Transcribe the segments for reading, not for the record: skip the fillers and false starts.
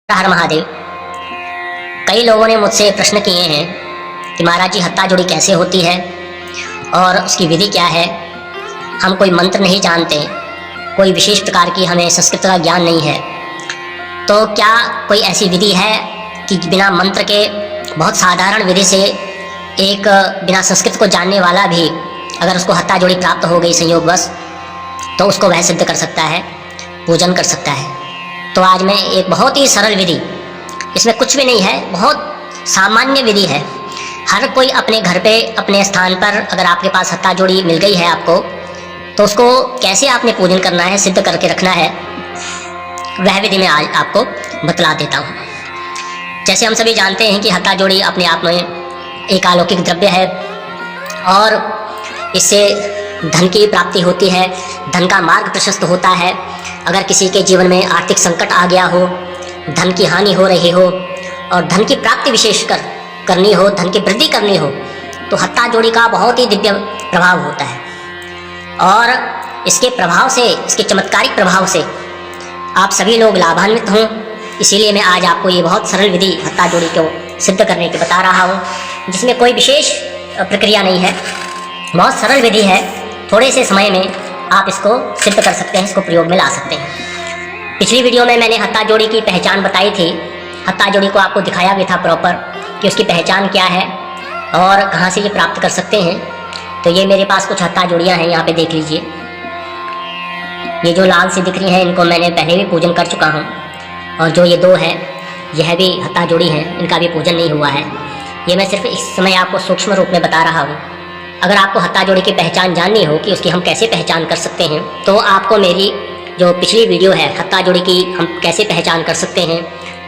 हर महादेव। कई लोगों ने मुझसे प्रश्न किए हैं कि महाराज जी हत्ता जोड़ी कैसे होती है और उसकी विधि क्या है। हम कोई मंत्र नहीं जानते, कोई विशेष प्रकार की हमें संस्कृत का ज्ञान नहीं है, तो क्या कोई ऐसी विधि है कि बिना मंत्र के बहुत साधारण विधि से एक बिना संस्कृत को जानने वाला भी अगर उसको हत्ता जोड़ी प्राप्त हो गई संयोगवश तो उसको वह सिद्ध कर सकता है, पूजन कर सकता है। तो आज मैं एक बहुत ही सरल विधि, इसमें कुछ भी नहीं है, बहुत सामान्य विधि है। हर कोई अपने घर पे अपने स्थान पर अगर आपके पास हत्ता जोड़ी मिल गई है आपको, तो उसको कैसे आपने पूजन करना है, सिद्ध करके रखना है, वह विधि मैं आज आपको बतला देता हूँ। जैसे हम सभी जानते हैं कि हत्ता जोड़ी अपने आप में एक अलौकिक द्रव्य है और इससे धन की प्राप्ति होती है, धन का मार्ग प्रशस्त होता है। अगर किसी के जीवन में आर्थिक संकट आ गया हो, धन की हानि हो रही हो और धन की प्राप्ति विशेषकर करनी हो, धन की वृद्धि करनी हो, तो हत्ता जोड़ी का बहुत ही दिव्य प्रभाव होता है। और इसके प्रभाव से, इसके चमत्कारिक प्रभाव से आप सभी लोग लाभान्वित हों, इसीलिए मैं आज आपको ये बहुत सरल विधि हत्ता जोड़ी को सिद्ध करने की बता रहा हूँ, जिसमें कोई विशेष प्रक्रिया नहीं है, बहुत सरल विधि है। थोड़े से समय में आप इसको सिद्ध कर सकते हैं, इसको प्रयोग में ला सकते हैं। पिछली वीडियो में मैंने हत्ता जोड़ी की पहचान बताई थी, हत्ता जोड़ी को आपको दिखाया भी था प्रॉपर कि उसकी पहचान क्या है और कहाँ से ये प्राप्त कर सकते हैं। तो ये मेरे पास कुछ हत्ता जोड़ियाँ हैं, यहाँ पे देख लीजिए। ये जो लाल सी दिख रही हैं इनको मैंने पहले भी पूजन कर चुका हूँ, और जो ये दो हैं यह भी हत्ता जोड़ी हैं, इनका भी पूजन नहीं हुआ है। ये मैं सिर्फ इस समय आपको सूक्ष्म रूप में बता रहा हूँ। अगर आपको हत्ता जोड़ी की पहचान जाननी हो कि उसकी हम कैसे पहचान कर सकते हैं, तो आपको मेरी जो पिछली वीडियो है हत्ता जोड़ी की हम कैसे पहचान कर सकते हैं,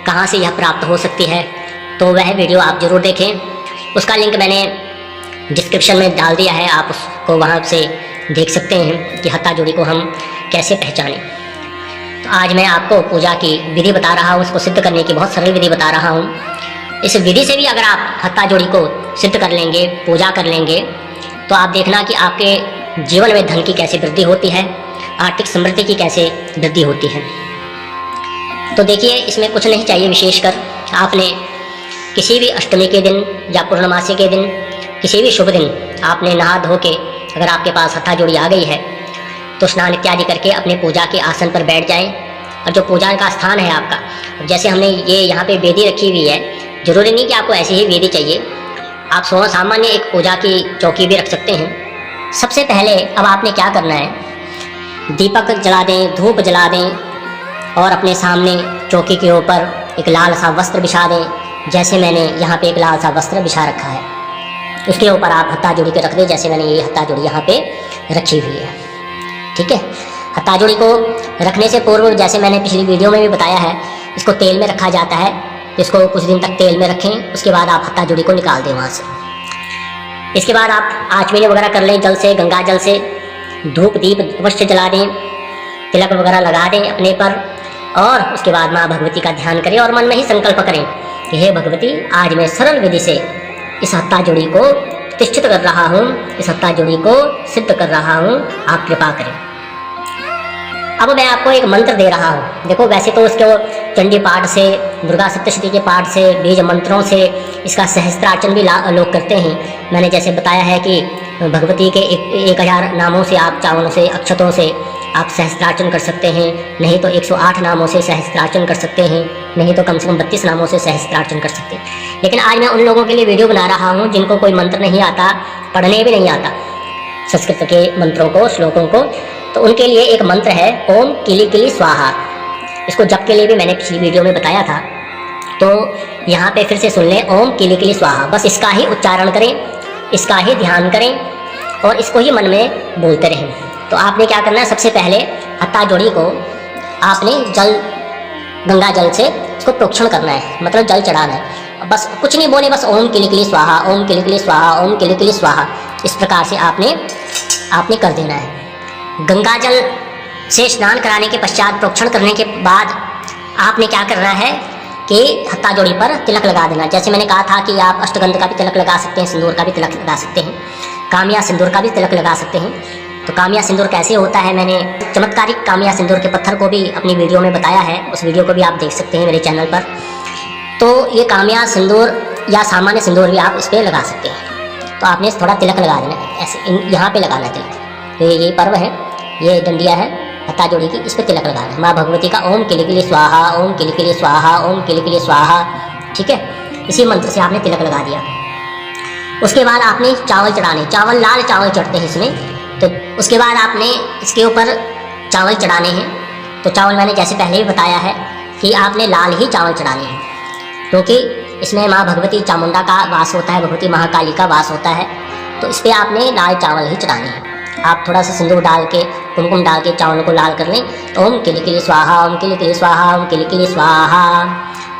कहाँ से यह प्राप्त हो सकती है, तो वह वीडियो आप ज़रूर देखें। उसका लिंक मैंने डिस्क्रिप्शन में डाल दिया है, आप उसको वहाँ से देख सकते हैं कि हत्ता जोड़ी को हम कैसे पहचानें। तो आज मैं आपको पूजा की विधि बता रहा हूँ, उसको सिद्ध करने की बहुत सरल विधि बता रहा हूँ। इस विधि से भी अगर आप हत्ता जोड़ी को सिद्ध कर लेंगे, पूजा कर लेंगे, तो आप देखना कि आपके जीवन में धन की कैसे वृद्धि होती है, आर्थिक समृद्धि की कैसे वृद्धि होती है। तो देखिए, इसमें कुछ नहीं चाहिए विशेषकर। आपने किसी भी अष्टमी के दिन या पूर्णमासी के दिन, किसी भी शुभ दिन आपने नहा धो के, अगर आपके पास हत्ता जोड़ी आ गई है तो स्नान इत्यादि करके अपने पूजा के आसन पर बैठ जाएं। और जो पूजा का स्थान है आपका, जैसे हमने ये यहाँ पे वेदी रखी हुई है, जरूरी नहीं कि आपको ऐसी ही वेदी चाहिए, आप सामान्य एक पूजा की चौकी भी रख सकते हैं। सबसे पहले अब आपने क्या करना है, दीपक जला दें, धूप जला दें और अपने सामने चौकी के ऊपर एक लाल सा वस्त्र बिछा दें। जैसे मैंने यहाँ पे एक लाल सा वस्त्र बिछा रखा है, उसके ऊपर आप हत्ता जोड़ी के रख दें, जैसे मैंने ये हत्ता जोड़ी यहाँ पे रखी हुई है। ठीक है, हत्ता जोड़ी को रखने से पूर्व, जैसे मैंने पिछली वीडियो में भी बताया है, इसको तेल में रखा जाता है। इसको कुछ दिन तक तेल में रखें, उसके बाद आप हत्ता जोड़ी को निकाल दें वहाँ से। इसके बाद आप आचमनी वगैरह कर लें, जल से, गंगा जल से, धूप दीप अवश्य जला दें, तिलक वगैरह लगा दें अपने पर, और उसके बाद माँ भगवती का ध्यान करें और मन में ही संकल्प करें कि हे भगवती, आज मैं सरल विधि से इस हत्ता जोड़ी को प्रतिष्ठित कर रहा हूँ, इस हत्ता जोड़ी को सिद्ध कर रहा हूँ, आप कृपा करें। अब मैं आपको एक मंत्र दे रहा हूँ। देखो, वैसे तो उसको चंडी पाठ से, दुर्गा सप्तशती के पाठ से, बीज मंत्रों से इसका सहस्त्रार्चन भी लोग करते हैं। मैंने जैसे बताया है कि भगवती के 1000 नामों से, आप चावलों से, अक्षतों से आप सहस्त्रार्चन कर सकते हैं, नहीं तो 108 नामों से सहस्त्रार्चन कर सकते हैं, नहीं तो कम से कम 32 नामों से सहस्त्रार्चन कर सकते हैं। लेकिन आज मैं उन लोगों के लिए वीडियो बना रहा हूँ जिनको कोई मंत्र नहीं आता, पढ़ने भी नहीं आता संस्कृत के मंत्रों को, श्लोकों को। तो उनके लिए एक मंत्र है, ओम किली किली स्वाहा। इसको जप के लिए भी मैंने पिछली वीडियो में बताया था, तो यहाँ पे फिर से सुन लें, ओम किली किली स्वाहा। बस इसका ही उच्चारण करें, इसका ही ध्यान करें और इसको ही मन में बोलते रहें। तो आपने क्या करना है, सबसे पहले हत्ता जोड़ी को आपने जल, गंगा जल से इसको प्रोक्षण करना है, मतलब जल चढ़ाना है। बस कुछ नहीं बोले, बस ओम किली किली स्वाहा, ओम किली किली स्वाहा, ओम किली किली स्वाहा, इस प्रकार से आपने कर देना है। गंगा जल से स्नान कराने के पश्चात, प्रोक्षण करने के बाद आपने क्या करना है कि हत्ता जोड़ी पर तिलक लगा देना। जैसे मैंने कहा था कि आप अष्टगंध का भी तिलक लगा सकते हैं, सिंदूर का भी तिलक लगा सकते हैं, कामिया सिंदूर का भी तिलक लगा सकते हैं। तो कामिया सिंदूर कैसे होता है, मैंने चमत्कारिक कामिया सिंदूर के पत्थर को भी अपनी वीडियो में बताया है, उस वीडियो को भी आप देख सकते हैं मेरे चैनल पर। तो ये कामिया सिंदूर या सामान्य सिंदूर भी आप इस पर लगा सकते हैं। तो आपने थोड़ा तिलक लगा देना, ऐसे यहाँ पे लगाना तिलक। तो ये पर्व है, ये डंडिया है हत्ता जोड़ी की, इस पर तिलक लगाना है। माँ भगवती का ओम किलिकिली स्वाहा, ओम किलिकिली स्वाहा, ओम किलिकिली स्वाहा, ठीक है। इसी मंत्र से आपने तिलक लगा दिया। उसके बाद आपने चावल चढ़ाने, चावल लाल चावल चढ़ते हैं इसमें। तो उसके बाद आपने इसके ऊपर चावल चढ़ाने हैं। तो चावल मैंने जैसे पहले ही बताया है कि आपने लाल ही चावल चढ़ाने हैं, क्योंकि इसमें माँ भगवती चामुंडा का वास होता है, भगवती महाकाली का वास होता है। तो इस पर आपने लाल चावल ही चढ़ाने हैं। आप थोड़ा सा सिंदूर डाल के, कुमकुम डाल के चावल को लाल कर लें। ओम किलिकिली स्वाहा, ओम किलिकिली स्वाहा, ओम किलिकिली स्वाहा,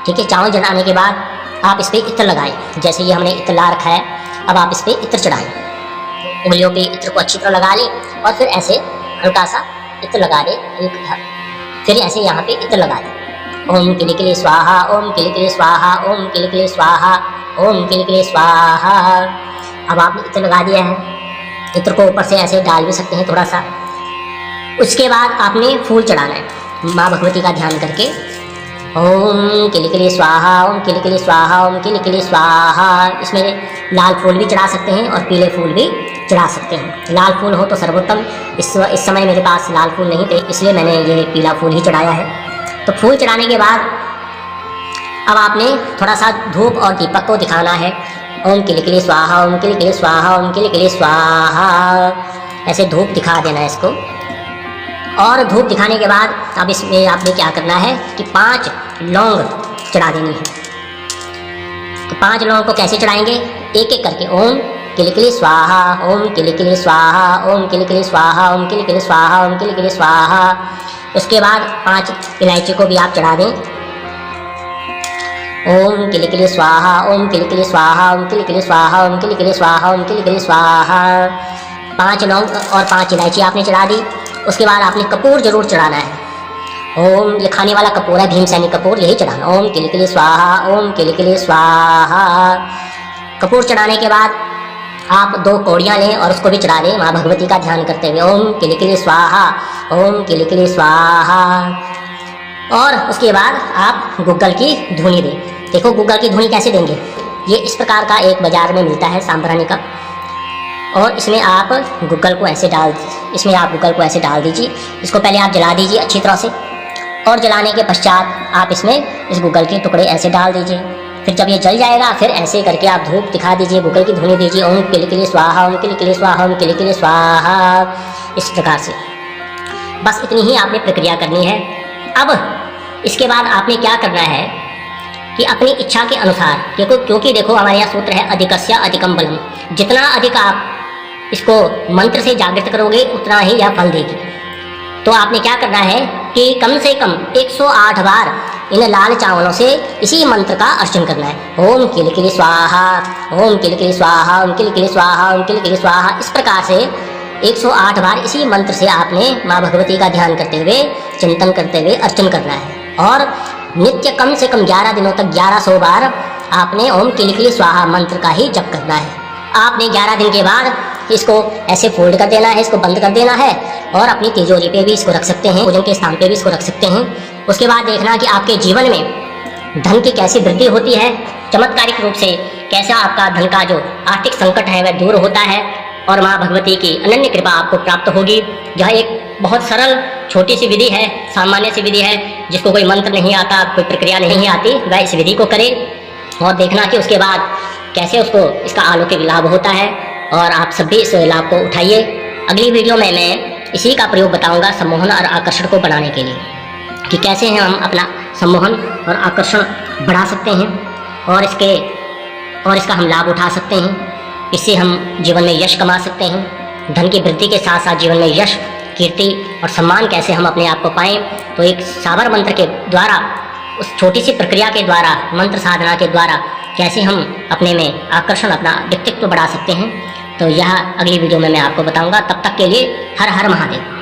ठीक है। चावल चढ़ाने के बाद आप इस पर इत्र लगाएं। जैसे ये हमने इत्र ला रखा है, अब आप इस पर इत्र चढ़ाएं। उंगलियों पे इत्र को अच्छी तरह लगा लें और फिर ऐसे हल्का सा इत्र लगा दें, फिर ऐसे यहाँ पे इत्र लगा दें। ओम किलिकिली स्वाहा, ओम किलिकिली स्वाहा, ओम किलिकिली स्वाहा, ओम किलिकिली स्वाहा। अब आपने इत्र लगा दिया है, इत्र को ऊपर से ऐसे डाल भी सकते हैं थोड़ा सा। उसके बाद आपने फूल चढ़ाना है माँ भगवती का ध्यान करके। ओम किलिकिली स्वाहा, ओम किलिकिली स्वाहा, ओम किलिकिली स्वाहा। इसमें लाल फूल भी चढ़ा सकते हैं और पीले फूल भी चढ़ा सकते हैं। लाल फूल हो तो सर्वोत्तम। इस समय मेरे पास लाल फूल नहीं थे, इसलिए मैंने ये पीला फूल ही चढ़ाया है। तो फूल चढ़ाने के बाद अब आपने थोड़ा सा धूप और दीपक को दिखाना है। ओम किलिकिली स्वाहा, ओम किलिकिली स्वाहा, ओम किलिकिली स्वाहा, ऐसे धूप दिखा देना है इसको। और धूप दिखाने के बाद अब इसमें आपने क्या करना है कि 5 लौंग चढ़ा देनी है। तो 5 लौंग को कैसे चढ़ाएंगे, एक एक करके। ओम किलिकिली स्वाहा, ओम किलिकिली स्वाहा, ओम किलिकिली स्वाहा, ओम किलिकिली स्वाहा, ओम किलिकिली स्वाहा। उसके बाद 5 इलायची को भी आप चढ़ा दें। ओम किलिकिली स्वाहा, ओम किलिकिली स्वाहा, ओम किलिकिली स्वाहा, ओम किलिकिली स्वाहा, ओम किलिकिली स्वाहा। 5 लौंग और 5 इलायची आपने चढ़ा दी। उसके बाद आपने कपूर जरूर चढ़ाना है। ओम, ये खाने वाला कपूर है, भीमसेनी कपूर, यही चढ़ाना। ओम किलिकिली स्वाहा, ओम किलिकिली स्वाहा। कपूर चढ़ाने के बाद आप 2 कौड़ियाँ लें और उसको भी चढ़ा दें माँ भगवती का ध्यान करते हुए। ओम किलिकिली स्वाहा, ओम किलिकिली स्वाहा। और उसके बाद आप गुग्गल की धुनी दें। देखो गुग्गल की धुनी कैसे देंगे, ये इस प्रकार का एक बाजार में मिलता है सांभरानी का, और इसमें आप गुग्गल को ऐसे डाल दीजिए। इसको पहले आप जला दीजिए अच्छी तरह से, और जलाने के पश्चात आप इसमें इस गुग्गल के टुकड़े ऐसे डाल दीजिए। फिर जब ये जल जाएगा फिर ऐसे करके आप धूप दिखा दीजिए, गुग्गल की धुनी दीजिए। ओम किलिकिली स्वाहा, ओम किलिकिली स्वाहा, ओम किलिकिली स्वाहा, इस प्रकार से। बस इतनी ही आपने प्रक्रिया करनी है। अब इसके बाद आपने क्या करना है कि अपनी इच्छा के अनुसार, क्योंकि देखो हमारे यहाँ सूत्र है अधिकस्य अधिकम बलम। जितना अधिक आप इसको मंत्र से जागृत करोगे उतना ही यह फल देगी। तो आपने क्या करना है कि कम से कम 108 बार इन लाल चावलों से इसी मंत्र का अर्चन करना है। ओम किलिकिली स्वाहा, ओम किलिकिली स्वाहा, ओम किलिकिली स्वाहा, ओम किलिकिली स्वाहा। इस प्रकार से 108 बार इसी मंत्र से आपने माँ भगवती का ध्यान करते हुए, चिंतन करते हुए अर्चन करना है। और नित्य कम से कम 11 दिनों तक 1100 बार आपने ओम किलिकिली स्वाहा मंत्र का ही जप करना है। आपने 11 दिन के बाद इसको ऐसे फोल्ड कर देना है, इसको बंद कर देना है, और अपनी तिजोरी पे भी इसको रख सकते हैं, भोजन के स्थान पे भी इसको रख सकते हैं। उसके बाद देखना कि आपके जीवन में धन की कैसी वृद्धि होती है, चमत्कारिक रूप से कैसा आपका धन का जो आर्थिक संकट है वह दूर होता है, और माँ भगवती की अनन्य कृपा आपको प्राप्त होगी। यह एक बहुत सरल छोटी सी विधि है, सामान्य सी विधि है। जिसको कोई मंत्र नहीं आता, कोई प्रक्रिया नहीं आती, वह इस विधि को करे और देखना कि उसके बाद कैसे उसको इसका अलौकिक लाभ होता है। और आप सभी इस लाभ को उठाइए। अगली वीडियो में मैं इसी का प्रयोग बताऊंगा सम्मोहन और आकर्षण को बढ़ाने के लिए, कि कैसे हम अपना सम्मोहन और आकर्षण बढ़ा सकते हैं, और इसका हम लाभ उठा सकते हैं। इससे हम जीवन में यश कमा सकते हैं। धन की वृद्धि के साथ साथ जीवन में यश, कीर्ति और सम्मान कैसे हम अपने आप को पाएं। तो एक साबर मंत्र के द्वारा, उस छोटी सी प्रक्रिया के द्वारा, मंत्र साधना के द्वारा कैसे हम अपने में आकर्षण, अपना व्यक्तित्व बढ़ा सकते हैं। तो यह अगली वीडियो में मैं आपको बताऊंगा। तब तक के लिए हर हर महादेव।